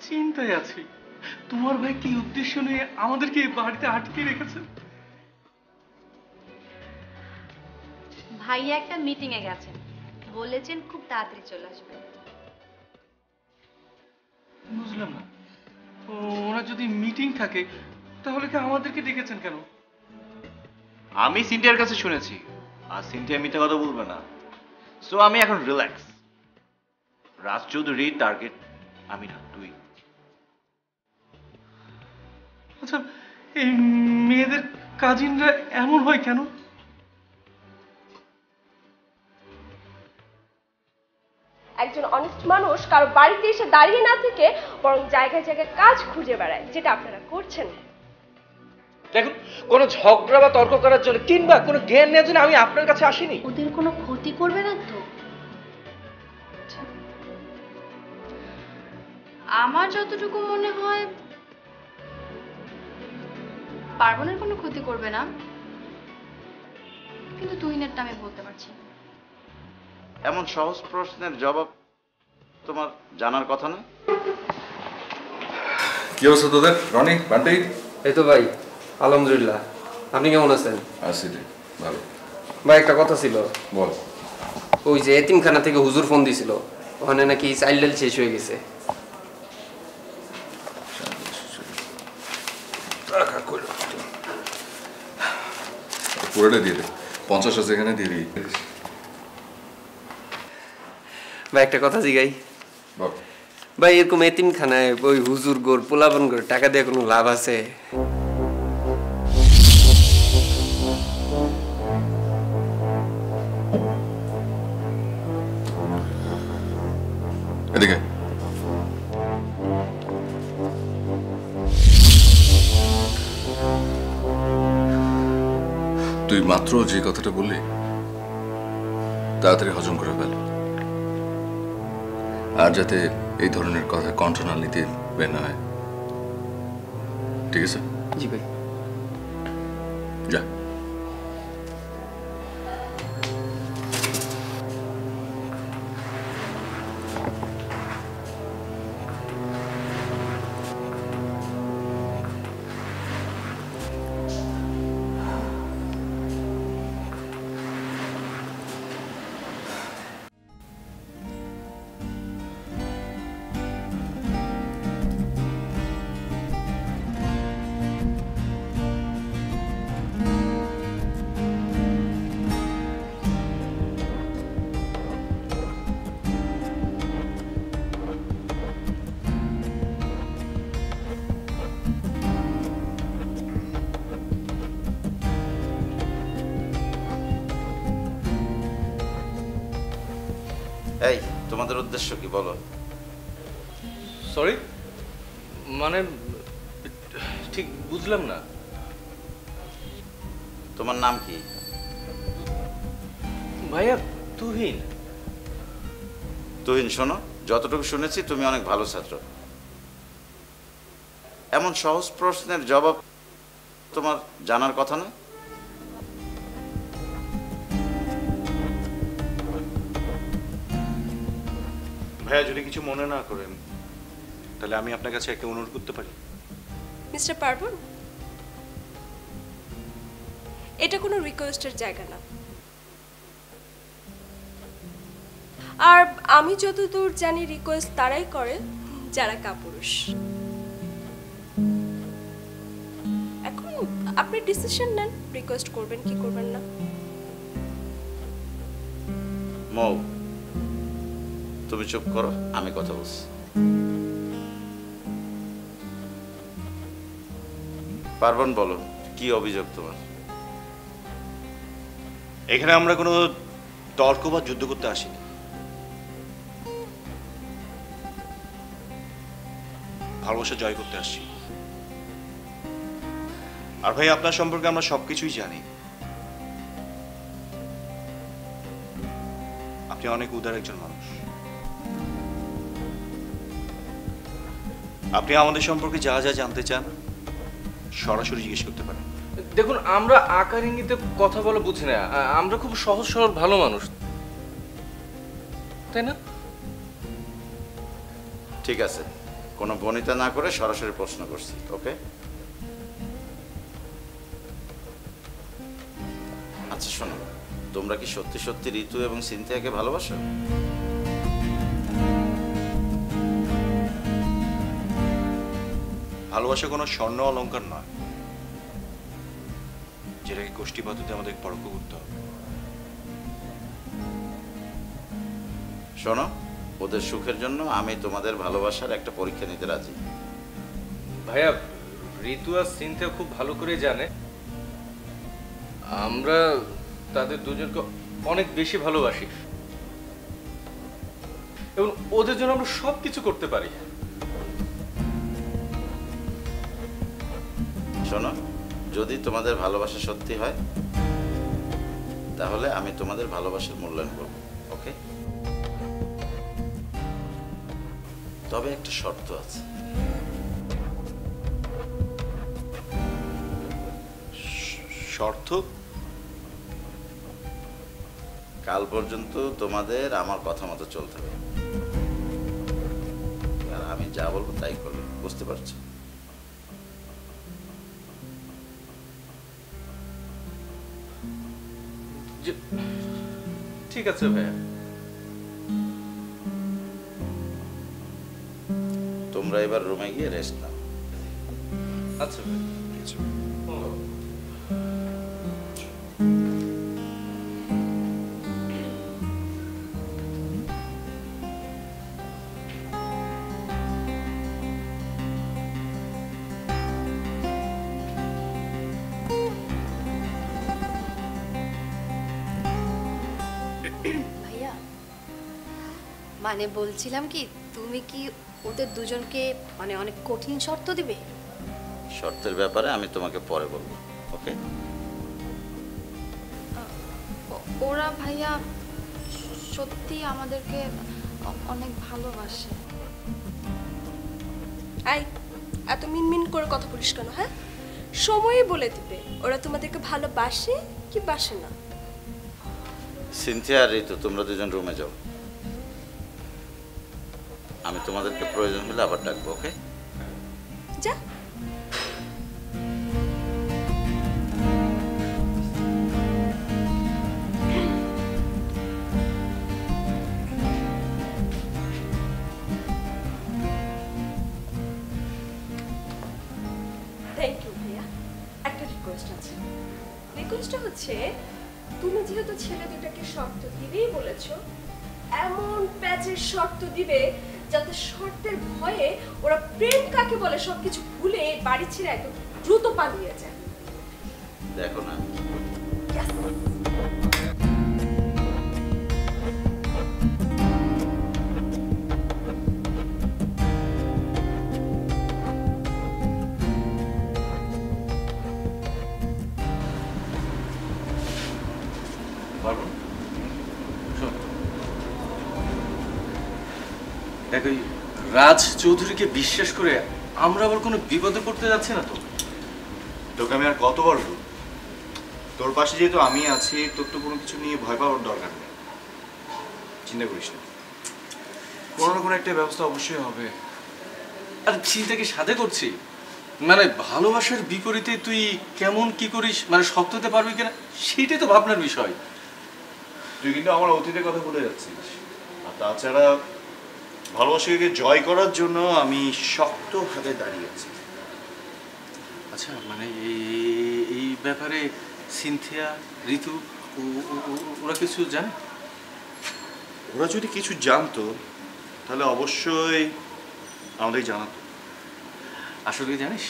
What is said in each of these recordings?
চিন্তায় আছি তোমার ভাই কি উদ্দেশ্য নিয়ে আমাদেরকে এই বাড়িতে আটকে রেখেছে। ভাইয়া একটা মিটিং এ গেছেন, বলেছেন খুব তাড়াতাড়ি চলে আসবে। বুঝলাম না, ওনার যদি মিটিং থাকে তাহলে কি আমাদেরকে ডেকেছেন কেন? আমি সিনথিয়ার কাছে শুনেছি, আর সিনথিয়া মিথ্যা কথা বলবে না। সো আমি এখন রিল্যাক্স। রাজ চৌধুরী টার্গেট আমি না, তুই। আচ্ছা, এই মেয়েদের কাজিনরা এমন হয় কেন? একজন অনেস্ট মানুষ কারো বাড়িতে এসে দাঁড়িয়ে না থেকে বরং জায়গায় জায়গায় কাজ খুঁজে বেড়ায়, যেটা আপনারা করছেন। দেখুন, কোনো ঝগড়া বা তর্ক করার জন্য কিংবা কোনো জ্ঞান নেওয়ার জন্য আমি আপনার কাছে আসিনি। ওদের কোনো ক্ষতি করবে না তো? আমার যতটুকু মনে হয় পার্বণের কোনো ক্ষতি করবে না, কিন্তু তুহিনেরটা আমি বলতে পারছি না। এমন সহজ প্রশ্নের জবাব তোমার জানার কথা না? কি অবস্থা তোদের, রনি, বান্টি? এই তো ভাই, আলহামদুলিল্লাহ। আপনি কেমন আছেন? আছি রে, ভালো। ভাই একটা কথা ছিল। বল। ওই যে এতিমখানা থেকে হুজুর ফোন দিছিল, ওখানে নাকি চাইল্ড ডাল শেষ হয়ে গেছে। পুরোটা দিয়ে দে, 50 আছে এখানে দিয়ে দিই। ভাই একটা কথা জিগাই। বল। ভাই এরকম এতিমখানায় ওই হুজুর গোর পোলাপন করে টাকা দিয়ে কোনো লাভ আছে? এদিকে। তুই মাত্র যে কথাটা বললি তাড়াতাড়ি হজম করে ফেল, আর যাতে এই ধরনের কথা কণ্ঠনালীতে বের না হয়, ঠিক আছে? জি ভাই। যা। এই, তোমাদের উদ্দেশ্য কি বলো? সরি, মানে ঠিক বুঝলাম না। তোমার নাম কি? ভাইয়া তুহিন। তুহিন, শোনো, যতটুকু শুনেছি তুমি অনেক ভালো ছাত্র। এমন সহজ প্রশ্নের জবাব তোমার জানার কথা না? ভাইয়া যদি কিছু মনে না করেন তাহলে আমি আপনার কাছে একটা অনুরোধ করতে পারি? মিস্টার পার্বণ, এটা কোনো রিকোয়েস্টের জায়গা না। আর আমি যতদূর জানি রিকোয়েস্ট তারাই করে যারা কাপুরুষ। এখন আপনি ডিসিশন নেন, রিকোয়েস্ট করবেন কি করবেন না। মৌ, তুমি চুপ করো, আমি কথা বলছি। পার্বণ, বলো, কি অভিযোগ তোমার? এখানে আমরা কোনো তর্ক বা যুদ্ধ করতে আসিনি। ভালোবাসা জয় করতে আসছি। আর ভাই, আপনার সম্পর্কে আমরা সবকিছুই জানি। আপনি অনেক উদার একজন মানুষ। আপনি আমাদের সম্পর্কে যা যা জানতে চান সরাসরি জিজ্ঞেস করতে পারেন। দেখুন, আমরা আকার ইঙ্গিতে কথা বলা বুঝি না, আমরা খুব সহজ সরল ভালো মানুষ, তাই না? ঠিক আছে, কোনো বনিতা না করে সরাসরি প্রশ্ন করছি, ওকে? আচ্ছা শোনো, তোমরা কি সত্যি সত্যি ঋতু এবং সিনথিয়াকে ভালোবাসো? ভালোবাসা কোনো স্বর্ণ অলংকার নয় যেটাকে গোষ্ঠী পদ্ধতি আমাদের পরোক্ষ করতে হবে। শোনো, ওদের সুখের জন্য আমি তোমাদের ভালোবাসার একটা পরীক্ষা নিতে রাজি। ভাইয়া, ঋতু আর সিনথিয়া খুব ভালো করে জানে আমরা তাদের দুজনকে অনেক বেশি ভালোবাসি এবং ওদের জন্য আমরা সব কিছু করতে পারি। শোনো, যদি তোমাদের ভালোবাসা সত্যি হয় তাহলে আমি তোমাদের ভালোবাসার মূল্যায়ন করব, ওকে? তবে একটা শর্ত আছে। শর্ত? কাল পর্যন্ত তোমাদের আমার কথা মতো চলতে হবে, আর আমি যা বলবো তাই করবে, বুঝতে পারছো? ঠিক আছে ভাইয়া। তোমরা এবার রুমে গিয়ে রেস্ট নাও। আচ্ছা ভাই। ভাইয়া, মানে বলছিলাম কি, তুমি কি ওদের দুজনকে মানে অনেক কঠিন শর্ত দিবে? শর্তের ব্যাপারে আমি তোমাকে পরে বলবো, ওকে? ওরা ভাইয়া সত্যি আমাদেরকে অনেক ভালোবাসে। আই, এত মিনমিন করে কথা বলিস কেন? হ্যাঁ, সময়ই বলে দিবে ওরা তোমাদেরকে ভালোবাসে কি বাসে না। সিনথিয়া আর ঋতু, তোমরা দুজন রুমে যাও, আমি তোমাদেরকে প্রয়োজন হলে আবার ডাকবো, ওকে? যা। থ্যাংক ইউ ভাইয়া। একটা রিকোয়েস্ট আছে। রিকোয়েস্টটা হচ্ছে, তুমি যেহেতু ছেলে দুটাকে শর্ত দিবেই বলেছো, এমন প্যাচের শর্ত দিবে যাতে শর্তের ভয়ে ওরা প্রেম কাকে বলে সবকিছু ভুলে বাড়ি ছেড়ে একদম দ্রুত পালিয়ে যায়। দেখো না, Yes. পারবো? শোন, দেখো, রাজ চৌধুরীকে বিশ্বাস করে আমরা আবার কোনো বিপদে পড়তে যাচ্ছি না তো? তোকে আমি আর কতবার বলবো, তোর পাশে যেহেতু আমি আছি, তোর তো কোনো কিছু নিয়ে ভয় পাওয়ার দরকার নেই। চিন্তা করিস না, কোনো না কোনো একটা ব্যবস্থা অবশ্যই হবে। আর চিন্তাকে সাথে করছি, মানে ভালোবাসার বিপরীতে তুই কেমন কি করিস, মানে শক্ত হতে পারবি কিনা সেটাই তো ভাবনার বিষয়। তুই কিন্তু আমার অতীতের কথা ভুলে যাচ্ছিস। আর তাছাড়া ভালোবাসাকে জয় করার জন্য আমি শক্তভাবে দাঁড়িয়ে আছি। আচ্ছা, মানে এই ব্যাপারে সিনথিয়া, ঋতু ওরা কিছু জানে? ওরা যদি কিছু জানতো তাহলে অবশ্যই আমাদের জানাতো। আসলে কি জানিস,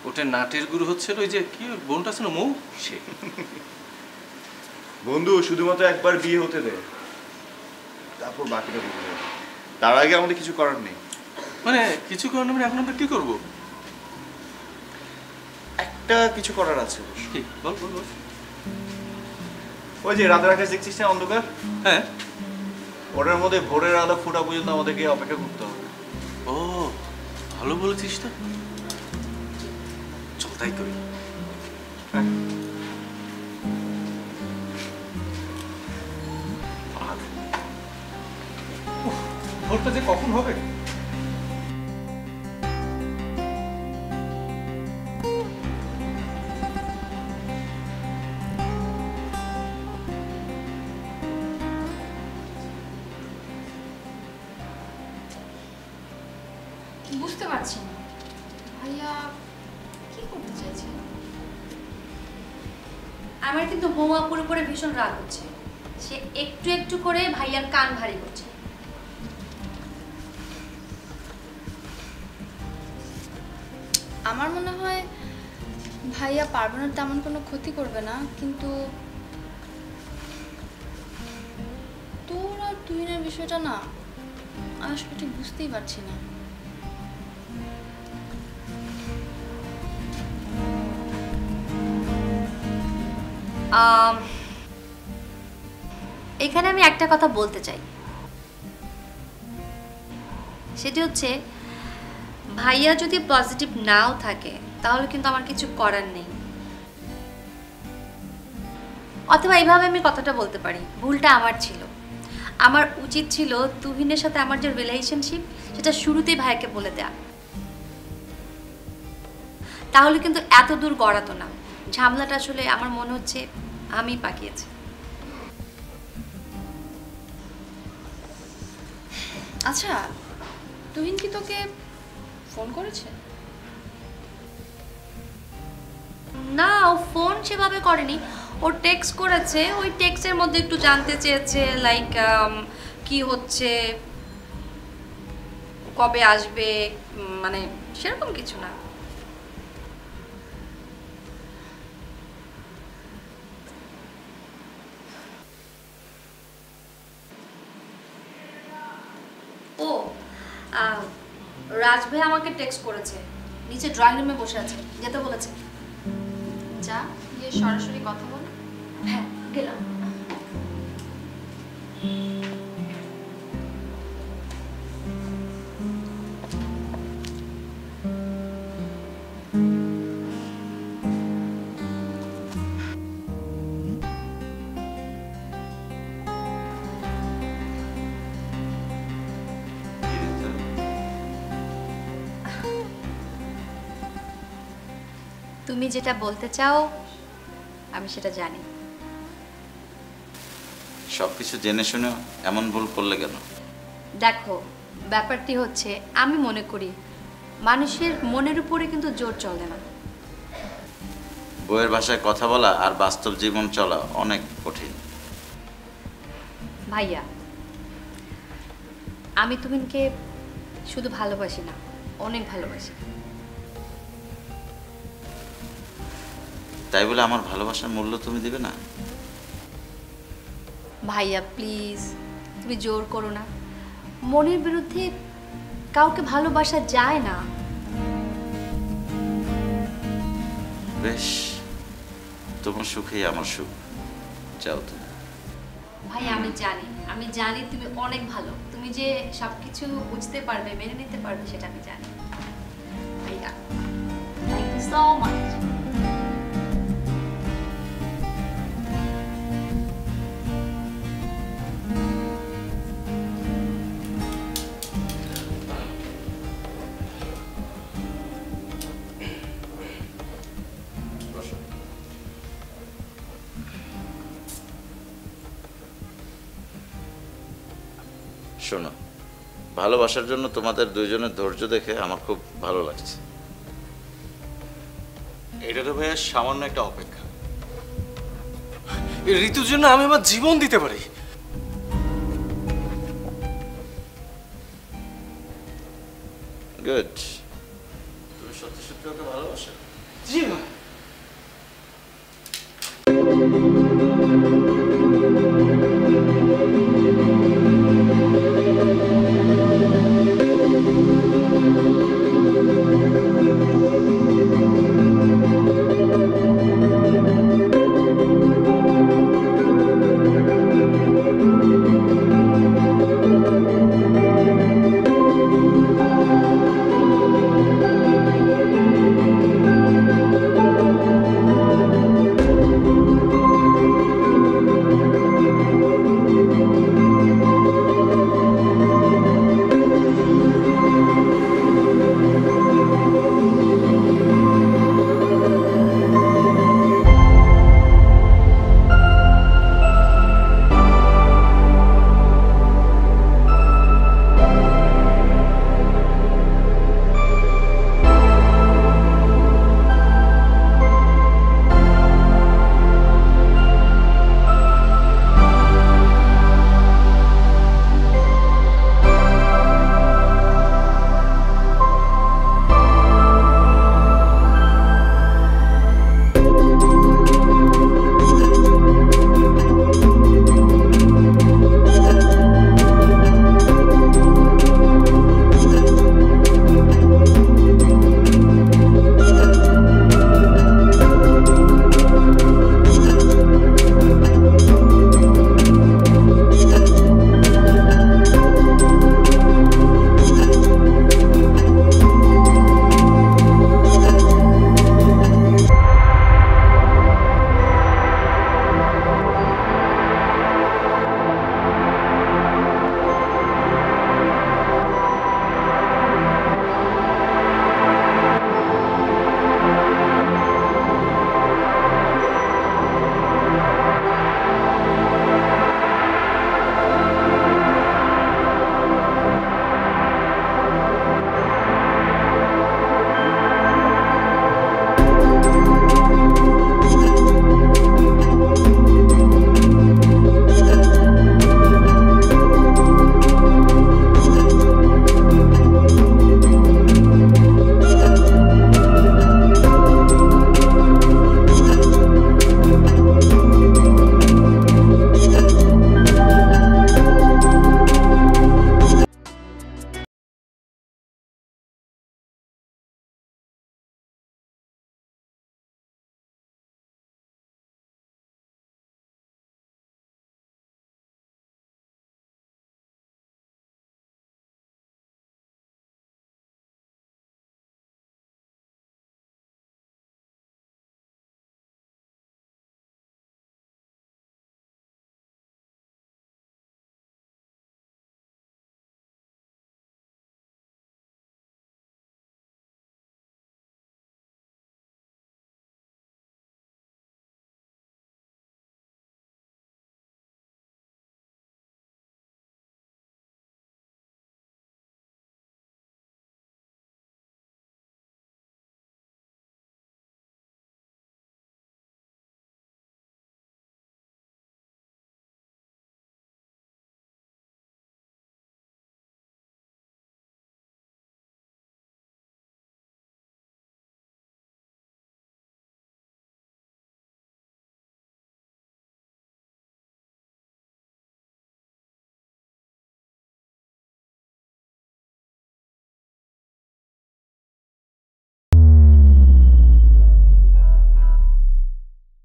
ওটা নাটের গুরু হচ্ছিল ওই যে কি বোনটা আছে না, মৌ, সে। বন্ধু, শুধুমাত্র একবার বিয়ে হতে দে, তারপর বাকিটা বুঝে যাবে। তার আগে আমাদের কিছু করার নেই। মানে কিছু কারণে মানে এখন আমরা কি করবো? একটা কিছু করার আছে। কি বল বল বল। ওই যে রাতের আকাশ দেখছিস না, অন্ধকার? হ্যাঁ, ওটার মধ্যে ভোরের আলো ফোটা পর্যন্ত আমাদেরকে অপেক্ষা করতে হবে। ও ভালো বলেছিস তো, চল তাই করি। ভোরটা যে কখন হবে? বুঝতে পারছি না ভাইয়া কি করতে চাইছে। আমার কিন্তু বৌমা পুরোপুরি ভীষণ রাগ হচ্ছে, সে একটু একটু করে ভাইয়ার কান ভারী করছে। আমার মনে হয় ভাইয়া পার্বণের তেমন কোনো ক্ষতি করবে না, কিন্তু তোর আর তুহিনের বিষয়টা না আমি আসলে ঠিক বুঝতেই পারছি না। এখানে আমি একটা কথা বলতে চাই, সেটি হচ্ছে ভাইয়া যদি পজিটিভ নাও থাকে তাহলে কিন্তু আমার কিছু করার নেই। অথবা এইভাবে আমি কথাটা বলতে পারি, ভুলটা আমার ছিল। আমার উচিত ছিল তুহিনের সাথে আমার যে রিলেশনশিপ সেটা শুরুতেই ভাইয়াকে বলে দেয়া, তাহলে কিন্তু এত দূর গড়াতো না। ঝামেলাটা আসলে আমার মনে হচ্ছে আমি পাকিয়েছি। আচ্ছা, তুহিন কি তোকে ফোন করেছে? না, ও ফোন সেভাবে করেনি, ও টেক্সট করেছে। ওই টেক্সটের মধ্যে একটু জানতে চেয়েছে লাইক কি হচ্ছে, কবে আসবে, মানে সেরকম কিছু না। ও রাজ ভাই আমাকে টেক্সট করেছে, নিচে ড্রয়িং রুমে বসে আছে, যেতে বলেছে। যা গিয়ে সরাসরি কথা বল। হ্যাঁ, গেলাম। তুমি যেটা বলতে চাও আমি সেটা জানি। সবকিছু জেনে শুনে এমন ভুল করলে কেন? দেখো, ব্যাপারটি হচ্ছে আমি মনে করি মানুষের মনের উপরে কিন্তু জোর চলে না। বইয়ের ভাষায় কথা বলা আর বাস্তব জীবন চলা অনেক কঠিন। ভাইয়া, আমি তুমিকে শুধু ভালোবাসি না, অনেক ভালোবাসি। তাই বলে আমার ভালোবাসার মূল্য তুমি দিবে না? ভাইয়া প্লিজ, তুমি জোর করো না। মনের বিরুদ্ধে কাউকে ভালোবাসা যায় না। বেশ, তোমার সুখেই আমার সুখ, যাও তুমি। ভাই আমি জানি তুমি অনেক ভালো, তুমি যে সবকিছু বুঝতে পারবে, মেনে নিতে পারবে, সেটা আমি জানি। ভাইয়া, থ্যাংক ইউ সো মাচ। শোনো, ভালোবাসার জন্য তোমাদের দুইজনের ধৈর্য দেখে আমার খুব ভালো লাগছে। এটা তো ভাইয়া সামান্য একটা অপেক্ষা। এই ঋতুর জন্য আমি আমার জীবন দিতে পারি। গুড। তুমি সত্যি সত্যি ওকে ভালোবাসো? জি না।